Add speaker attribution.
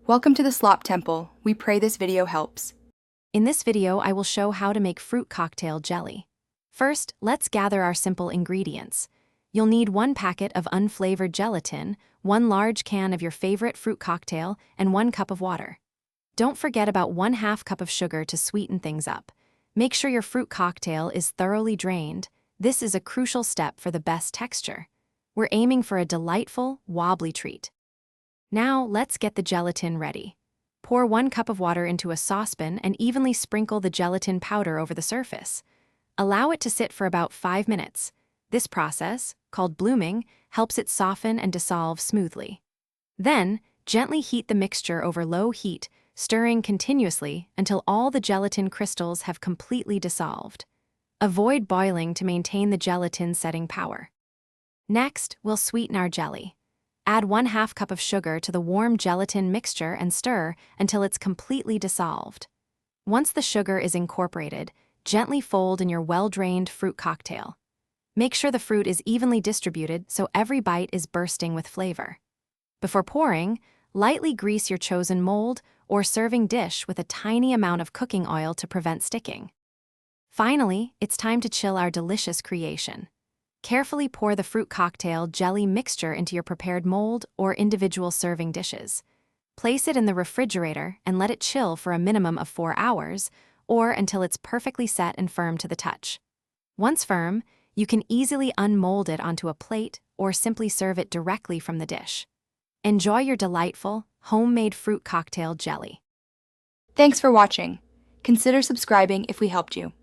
Speaker 1: Welcome to the Slop Temple. We pray this video helps.
Speaker 2: In this video, I will show how to make fruit cocktail jelly. First, let's gather our simple ingredients. You'll need 1 packet of unflavored gelatin, 1 large can of your favorite fruit cocktail, and 1 cup of water. Don't forget about 1/2 cup of sugar to sweeten things up. Make sure your fruit cocktail is thoroughly drained. This is a crucial step for the best texture. We're aiming for a delightful, wobbly treat. Now, let's get the gelatin ready. Pour 1 cup of water into a saucepan and evenly sprinkle the gelatin powder over the surface. Allow it to sit for about 5 minutes. This process, called blooming, helps it soften and dissolve smoothly. Then, gently heat the mixture over low heat, stirring continuously until all the gelatin crystals have completely dissolved. Avoid boiling to maintain the gelatin's setting power. Next, we'll sweeten our jelly. Add 1/2 cup of sugar to the warm gelatin mixture and stir until it's completely dissolved. Once the sugar is incorporated, gently fold in your well-drained fruit cocktail. Make sure the fruit is evenly distributed so every bite is bursting with flavor. Before pouring, lightly grease your chosen mold or serving dish with a tiny amount of cooking oil to prevent sticking. Finally, it's time to chill our delicious creation. Carefully pour the fruit cocktail jelly mixture into your prepared mold or individual serving dishes. Place it in the refrigerator and let it chill for a minimum of 4 hours, or until it's perfectly set and firm to the touch. Once firm, you can easily unmold it onto a plate or simply serve it directly from the dish. Enjoy your delightful, homemade fruit cocktail jelly.
Speaker 1: Thanks for watching. Consider subscribing if we helped you.